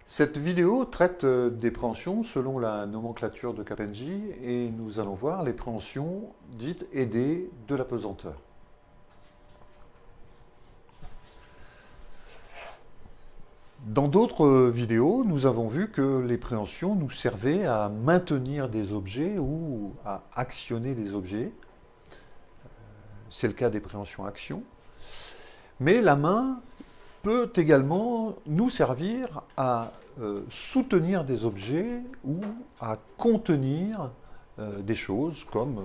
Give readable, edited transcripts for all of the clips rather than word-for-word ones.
Cette vidéo traite des préhensions selon la nomenclature de KPMG et nous allons voir les préhensions dites aidées de la pesanteur. Dans d'autres vidéos, nous avons vu que les préhensions nous servaient à maintenir des objets ou à actionner des objets. C'est le cas des préhensions action. Mais la main peut également nous servir à soutenir des objets ou à contenir des choses comme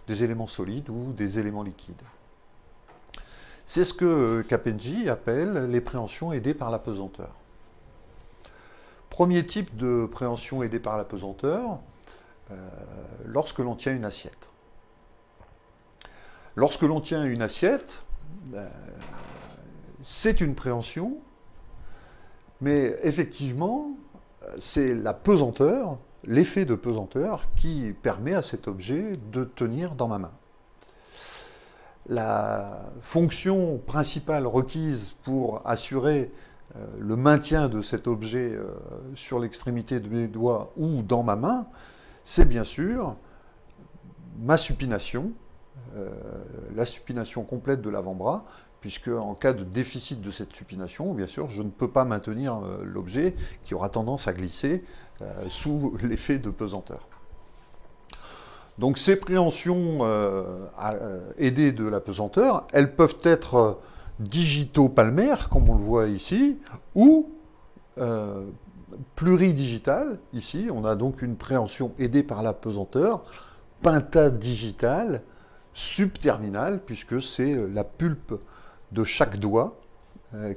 des éléments solides ou des éléments liquides. C'est ce que KPMG appelle les préhensions aidées par la pesanteur. Premier type de préhension aidée par la pesanteur, lorsque l'on tient une assiette. Lorsque l'on tient une assiette, c'est une préhension, mais effectivement, c'est la pesanteur, l'effet de pesanteur qui permet à cet objet de tenir dans ma main. La fonction principale requise pour assurer le maintien de cet objet sur l'extrémité de mes doigts ou dans ma main, c'est bien sûr ma supination, la supination complète de l'avant-bras, puisque en cas de déficit de cette supination, bien sûr, je ne peux pas maintenir l'objet qui aura tendance à glisser sous l'effet de pesanteur. Donc ces préhensions aidées de la pesanteur, elles peuvent être digito-palmaires, comme on le voit ici, ou pluridigitales. Ici, on a donc une préhension aidée par la pesanteur, pentadigitale, subterminale, puisque c'est la pulpe de chaque doigt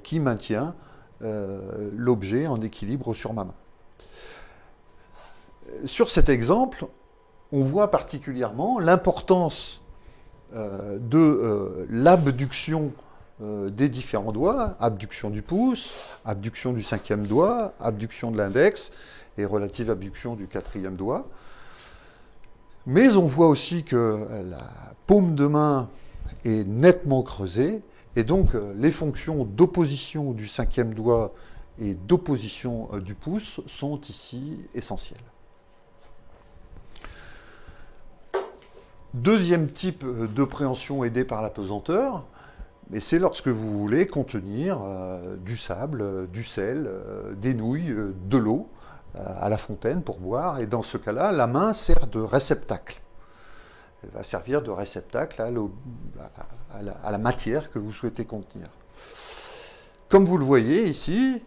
qui maintient l'objet en équilibre sur ma main. Sur cet exemple, on voit particulièrement l'importance de l'abduction des différents doigts, abduction du pouce, abduction du 5e doigt, abduction de l'index et relative abduction du 4e doigt. Mais on voit aussi que la paume de main est nettement creusée et donc les fonctions d'opposition du 5e doigt et d'opposition du pouce sont ici essentielles. Deuxième type de préhension aidée par la pesanteur, c'est lorsque vous voulez contenir du sable, du sel, des nouilles, de l'eau à la fontaine pour boire. Et dans ce cas-là, la main sert de réceptacle. Elle va servir de réceptacle à la matière que vous souhaitez contenir. Comme vous le voyez ici,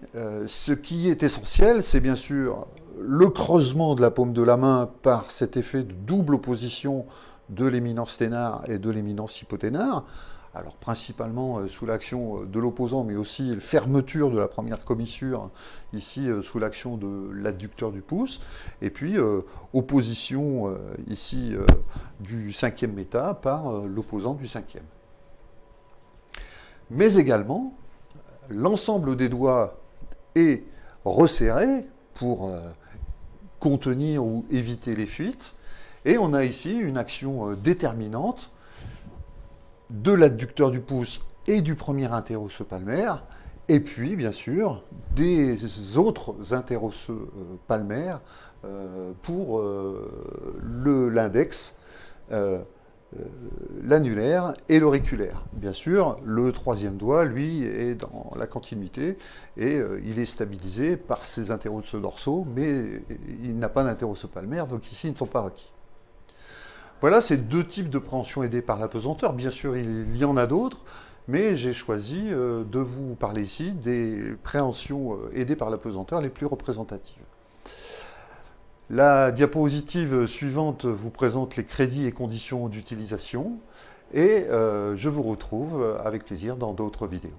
ce qui est essentiel, c'est bien sûr le creusement de la paume de la main par cet effet de double opposition de l'éminence ténare et de l'éminence hypoténare, alors principalement sous l'action de l'opposant, mais aussi fermeture de la première commissure, ici sous l'action de l'adducteur du pouce, et puis opposition ici du 5e méta par l'opposant du 5e. Mais également, l'ensemble des doigts est resserré pour contenir ou éviter les fuites, et on a ici une action déterminante de l'adducteur du pouce et du premier interosseux palmaire, et puis bien sûr des autres interosseux palmaires pour l'index, l'annulaire et l'auriculaire. Bien sûr, le 3e doigt, lui, est dans la continuité et il est stabilisé par ses interosseux dorsaux, mais il n'a pas d'interosseux palmaire, donc ici ils ne sont pas requis. Voilà ces deux types de préhension aidée par la pesanteur. Bien sûr, il y en a d'autres, mais j'ai choisi de vous parler ici des préhensions aidées par la pesanteur les plus représentatives. La diapositive suivante vous présente les crédits et conditions d'utilisation, et je vous retrouve avec plaisir dans d'autres vidéos.